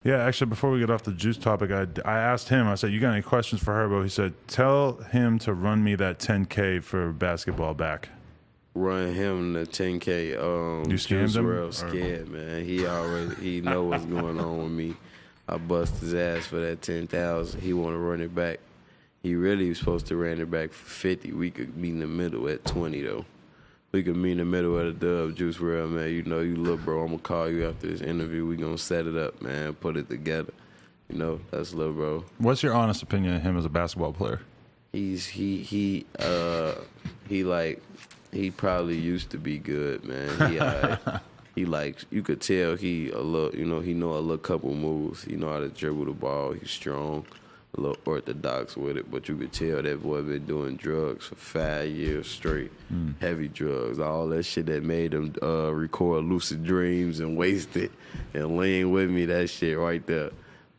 Yeah, actually, before we get off the juice topic, I asked him, I said, you got any questions for Herbo? He said, tell him to run me that 10K for basketball back. Run him the 10K. You scammed him? Juice Wrld scared, man. He know what's going on with me. I bust his ass for that 10,000. He want to run it back. He really was supposed to run it back for 50. We could meet in the middle at 20 though. We could meet in the middle of the dub, Juice Wrld, man. You know, you little bro. I'm gonna call you after this interview. We gonna set it up, man. Put it together. You know, that's little bro. What's your honest opinion of him as a basketball player? He probably used to be good, man. He like, you could tell he a little, you know, he know a little couple moves. He know how to dribble the ball. He's strong, a little orthodox with it. But you could tell that boy been doing drugs for 5 years straight, heavy drugs, all that shit that made him record Lucid Dreams and Waste It and Lean With Me, that shit right there.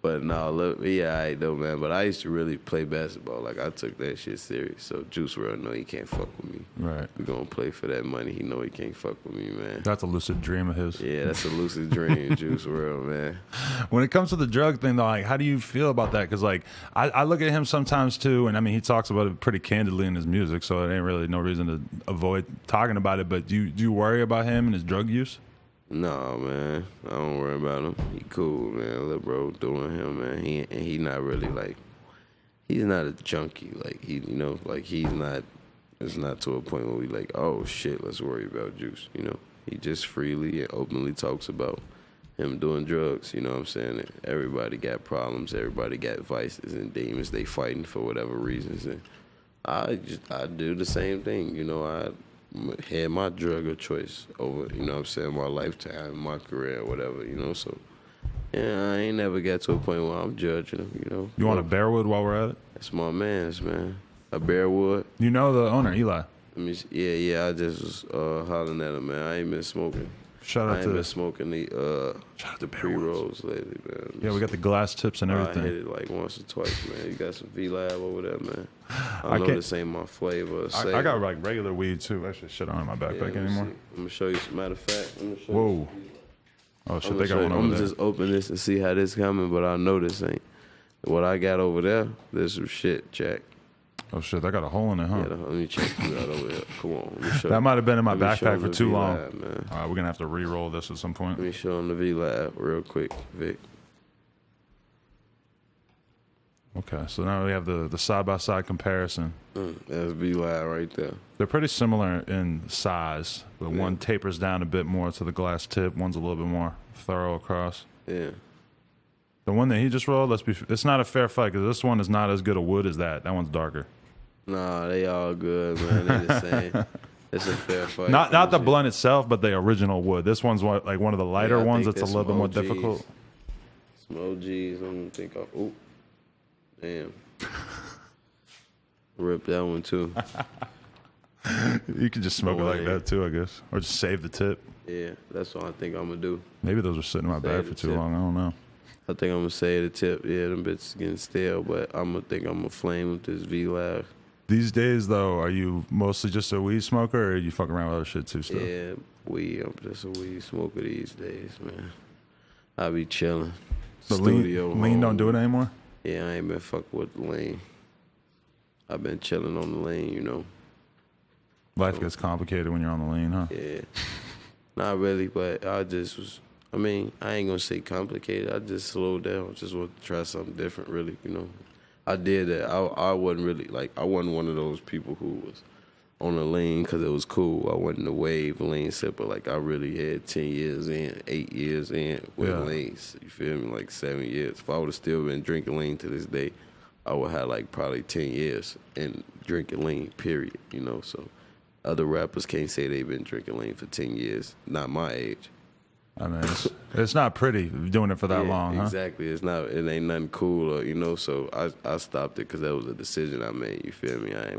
But no, look, he all right though, man. But I used to really play basketball. Like, I took that shit serious. So Juice Wrld know he can't fuck with me. Right. We gonna play for that money. He know he can't fuck with me, man. That's a lucid dream of his. Yeah, that's a lucid dream, Juice Wrld, man. When it comes to the drug thing, though, like, how do you feel about that? Because, like, I look at him sometimes, too, and, I mean, he talks about it pretty candidly in his music, so it ain't really no reason to avoid talking about it. But do you worry about him and his drug use? No, man. I don't worry about him. He cool, man. Little bro doing him, man. He not really, like, he's not a junkie. Like, he, you know, like, he's not, it's not to a point where we like, oh, shit, let's worry about Juice, you know. He just freely and openly talks about him doing drugs, you know what I'm saying? Everybody got problems. Everybody got vices and demons. They fighting for whatever reasons. And I do the same thing, you know. I had my drug of choice over, you know what I'm saying, my lifetime, my career, whatever, you know. So, yeah, I ain't never got to a point where I'm judging him, you know. You want a Bearwood while we're at it? That's my man's, man. A Bearwood. You know the owner, Eli. Yeah, I just was hollering at him, man. I ain't been smoking. Shout out I ain't been smoking the pre-rolls lately, man. Yeah, we got the glass tips and everything. I hit it like once or twice, man. You got some V-Lab over there, man. I know this ain't my flavor. I got like regular weed too. I should shit on in my backpack anymore. I'm gonna show you. Matter of fact, I'm gonna show you. Whoa. Oh shit, they got one over there. I'm gonna just open this and see how this coming, but I know this ain't. What I got over there, there's some shit, Jack. Oh shit, I got a hole in it, huh? Yeah, let me check you out over here. Come on. Let me show that might have been in my backpack for too long. Man. All right, we're gonna have to re-roll this at some point. Let me show him the V-Lab real quick, Vic. Okay, so now we have the side-by-side comparison. That's V-Lab right there. They're pretty similar in size, but one tapers down a bit more to the glass tip. One's a little bit more thorough across. Yeah. The one that he just rolled, it's not a fair fight because this one is not as good a wood as that. That one's darker. Nah, they all good, man. They the same. It's a fair fight. Not the blunt itself, but the original wood. This one's like one of the lighter ones that's a little bit more difficult. Some OGs, I'm gonna think of. Oh, damn. Rip that one too. You could just smoke it like that too, I guess, or just save the tip. Yeah, that's what I think I'm gonna do. Maybe those were sitting in my bag for too long. I don't know. I think I'm gonna save the tip. Yeah, them bitches getting stale, but I'm gonna flame with this V-Lab. These days, though, are you mostly just a weed smoker, or are you fucking around with other shit too still? Yeah, weed. I'm just a weed smoker these days, man. I be chilling. The lean don't do it anymore? Yeah, I ain't been fucking with the lean. I've been chilling on the lean, you know. Life gets complicated when you're on the lean, huh? Yeah. Not really, but I just was, I mean, I ain't gonna say complicated. I just slowed down. Just want to try something different, really, you know. I did that. I wasn't really, like, I wasn't one of those people who was on the lean because it was cool. I wasn't a wave lean sipper. Like, I really had 10 years in, 8 years in with leans. You feel me? Like 7 years. If I would have still been drinking lean to this day, I would have like probably 10 years in drinking lean, period, you know. So other rappers can't say they've been drinking lean for 10 years. Not my age. I mean, it's not pretty doing it for that long, huh? Exactly. It ain't nothing cool, or, you know. So I stopped it because that was a decision I made. You feel me? I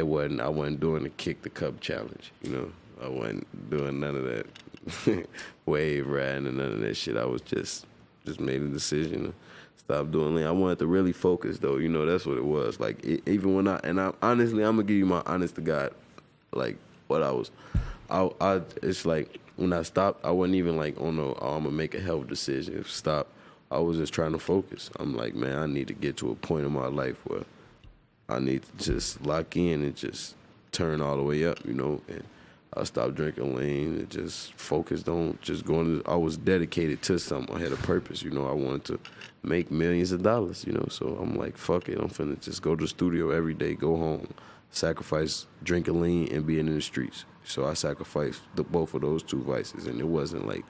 wasn't doing the kick the cup challenge. You know, I wasn't doing none of that wave riding and none of that shit. I was just made a decision to stop doing lean. I wanted to really focus though. You know, that's what it was. Like even when honestly, I'm gonna give you my honest to God, like what I was. It's like when I stopped, I wasn't even like, oh no, I'm gonna make a health decision. Stop. I was just trying to focus. I'm like, man, I need to get to a point in my life where I need to just lock in and just turn all the way up, you know. And I stopped drinking lean and just focused on just going to, I was dedicated to something. I had a purpose, you know. I wanted to make millions of dollars, you know. So I'm like, fuck it. I'm finna just go to the studio every day, go home, sacrifice drinking lean and being in the streets. So I sacrificed both of those two vices. And it wasn't like,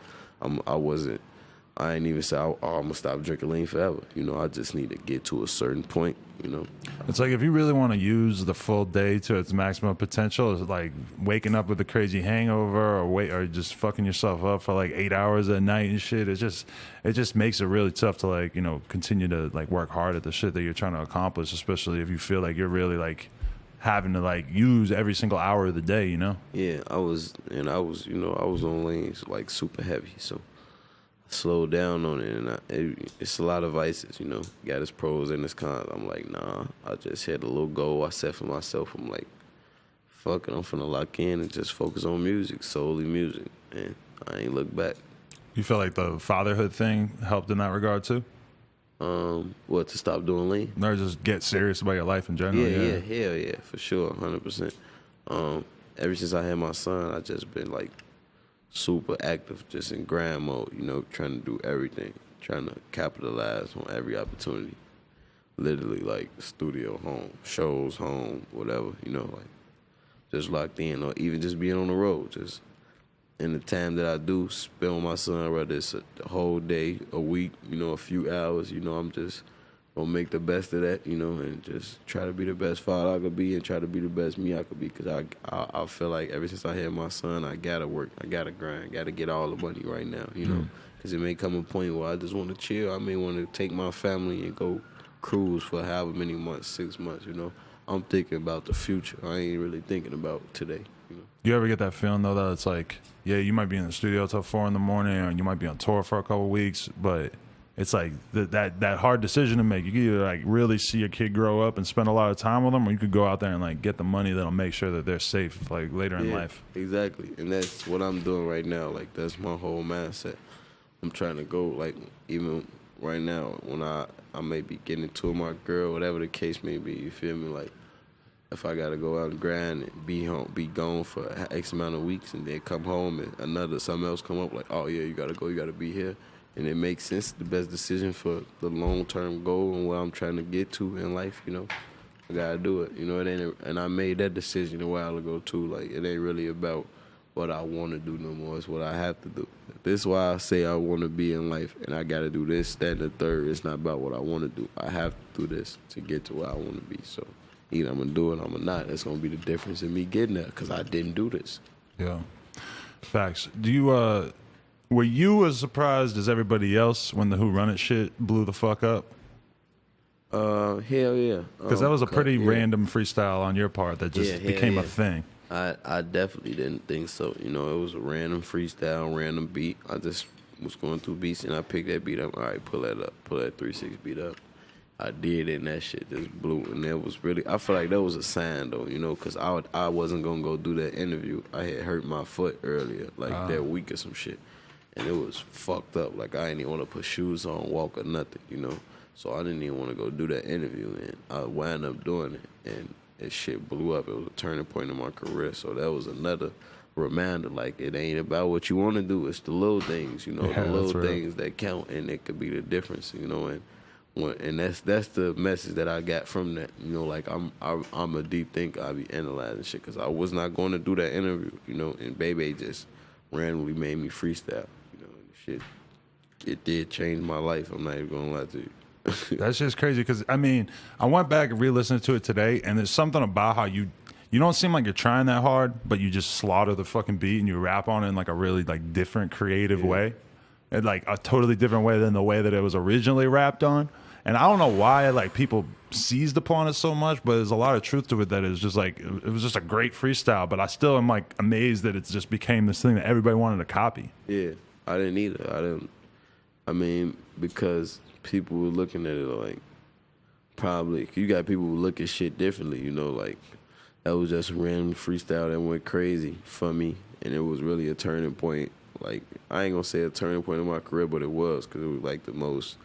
I ain't even say, I'm going to stop drinking lean forever. You know, I just need to get to a certain point, you know. It's like if you really want to use the full day to its maximum potential, it's like waking up with a crazy hangover or just fucking yourself up for like 8 hours a night and shit. It just makes it really tough to like, you know, continue to like work hard at the shit that you're trying to accomplish, especially if you feel like you're really like having to like use every single hour of the day, you know? Yeah, I was on lanes like super heavy, so slowed down on it, and it's a lot of vices, you know. Got its pros and its cons. I'm like, nah, I just had a little goal I set for myself. I'm like, fuck it, I'm finna lock in and just focus on music, solely music, and I ain't look back. You feel like the fatherhood thing helped in that regard too? What, to stop doing lean? Or just get serious about your life in general? Yeah, hell yeah, for sure, 100%. Ever since I had my son, I just been like super active, just in grind mode, you know, trying to do everything, trying to capitalize on every opportunity. Literally, like, studio, home, shows, home, whatever, you know, like, just locked in, or even just being on the road, just in the time that I do spend with my son, whether it's a whole day, a week, you know, a few hours, you know, I'm just gonna make the best of that, you know, and just try to be the best father I could be and try to be the best me I could be, because I feel like ever since I had my son, I gotta work, I gotta grind, gotta get all the money right now, you know, because it may come a point where I just want to chill. I may want to take my family and go cruise for however many months, 6 months, you know. I'm thinking about the future. I ain't really thinking about today, you know. You ever get that feeling though that it's like, yeah, you might be in the studio till 4 a.m, or you might be on tour for a couple weeks, but it's like that hard decision to make. You can either like really see your kid grow up and spend a lot of time with them, or you could go out there and like get the money that'll make sure that they're safe like later in life. Exactly, and that's what I'm doing right now. Like, that's my whole mindset. I'm trying to go, like, even right now when I may be getting into it with my girl, whatever the case may be. You feel me? Like, if I gotta go out and grind and be gone for X amount of weeks, and then come home and something else come up, like, oh yeah, you gotta go, you gotta be here. And it makes sense, the best decision for the long-term goal and where I'm trying to get to in life, you know. I gotta do it, you know. And I made that decision a while ago too. Like, it ain't really about what I want to do no more. It's what I have to do. This is why I say I want to be in life, and I gotta do this, that, and the third. It's not about what I want to do. I have to do this to get to where I want to be. So either I'm gonna do it or I'm gonna not. That's gonna be the difference in me getting there, because I didn't do this. Yeah, facts. Do you were you as surprised as everybody else when the Who Run It shit blew the fuck up? Hell yeah. Because that was a pretty random freestyle on your part that just became a thing. I definitely didn't think so. You know, it was a random freestyle, random beat. I just was going through beats and I picked that beat up. All right, pull that up, pull that 3-6 beat up. I did, and that shit just blew. And that was really, I feel like that was a sign though, you know, because I wasn't gonna go do that interview. I had hurt my foot earlier, like that week or some shit. And it was fucked up. Like, I didn't even want to put shoes on, walk or nothing, you know. So I didn't even want to go do that interview, and I wound up doing it, and that shit blew up. It was a turning point in my career. So that was another reminder, like, it ain't about what you want to do. It's the little things, you know, the little things that count, and it could be the difference, you know. And that's the message that I got from that, you know. Like, I'm a deep thinker. I be analyzing shit, because I was not going to do that interview, you know. And Bebe just randomly made me freestyle. Shit, it did change my life. I'm not even gonna lie to you. That's just crazy, because I mean, I went back and re-listened to it today, and there's something about how you don't seem like you're trying that hard, but you just slaughter the fucking beat and you rap on it in like a really like different, creative way, and like a totally different way than the way that it was originally rapped on. And I don't know why like people seized upon it so much, but there's a lot of truth to it that is just like, it was just a great freestyle. But I still am like amazed that it just became this thing that everybody wanted to copy. Yeah. I didn't either. I mean, because people were looking at it like, probably, you got people who look at shit differently, you know, like, that was just a random freestyle that went crazy for me, and it was really a turning point. Like, I ain't gonna say a turning point in my career, but it was, because it was like the most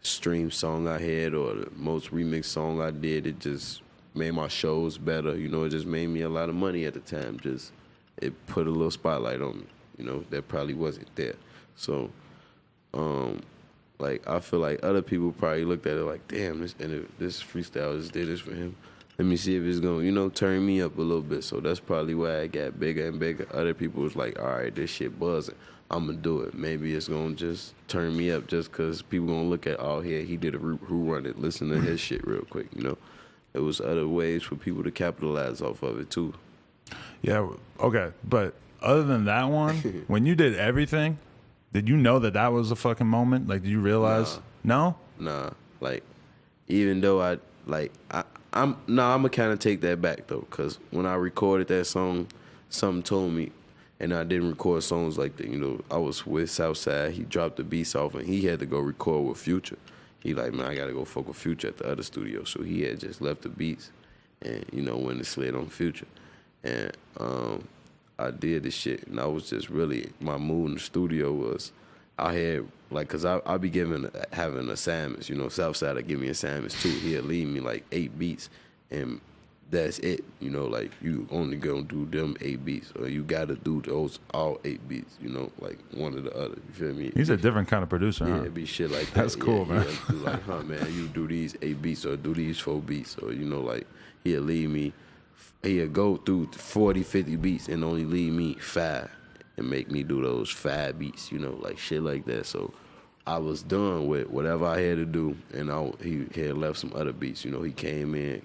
stream song I had or the most remix song I did. It just made my shows better. You know, it just made me a lot of money at the time. Just it put a little spotlight on me. You know, that probably wasn't there. So, like I feel like other people probably looked at it like, damn, this freestyle just did this for him. Let me see if it's gonna, you know, turn me up a little bit. So that's probably why it got bigger and bigger. Other people was like, all right, this shit buzzing. I'm gonna do it. Maybe it's gonna just turn me up just cause people gonna look at, oh, yeah, he did a who run it. Listen to his shit real quick, you know. There was other ways for people to capitalize off of it too. Yeah, okay. But other than that one, when you did everything, did you know that was a fucking moment? Like, did you realize? No? Nah. Like, even though I'm gonna kind of take that back though, cause when I recorded that song, something told me, and I didn't record songs like that. You know, I was with Southside. He dropped the beats off, and he had to go record with Future. He like, man, I gotta go fuck with Future at the other studio. So he had just left the beats, and you know, went and slid on Future, and I did this shit, and I was just really, my mood in the studio was, I had, like, cause I be having assignments, you know, Southside would give me assignments too. He'd leave me like 8 beats, and that's it, you know, like, you only gonna do them 8 beats, or you gotta do those all 8 beats, you know, like one or the other, you feel me? He's a different kind of producer, yeah, huh? It'd be shit like that. That's cool, man. He'd be like, huh, man, you do these 8 beats, or do these 4 beats, or, you know, like, he'd leave me, he'd go through 40, 50 beats and only leave me 5 and make me do those 5 beats, you know, like shit like that. So I was done with whatever I had to do, and he had left some other beats. You know, he came in,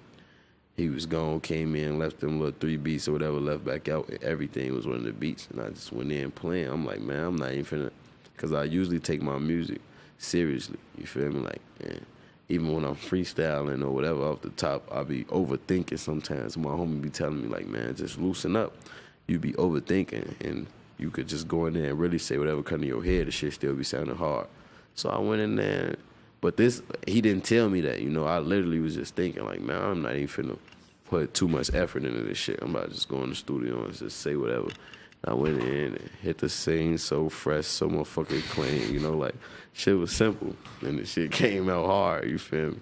he was gone, came in, left them little 3 beats or whatever, left back out, and everything was one of the beats. And I just went in playing. I'm like, man, I'm not even finna, because I usually take my music seriously, you feel me? Like, and even when I'm freestyling or whatever off the top, I be overthinking sometimes. My homie be telling me, like, man, just loosen up. You be overthinking, and you could just go in there and really say whatever come to your head. The shit still be sounding hard. So I went in there, but he didn't tell me that. You know, I literally was just thinking, like, man, I'm not even finna put too much effort into this shit. I'm about to just go in the studio and just say whatever. I went in and hit the scene so fresh, so motherfucking clean, you know, like, shit was simple, and the shit came out hard, you feel me?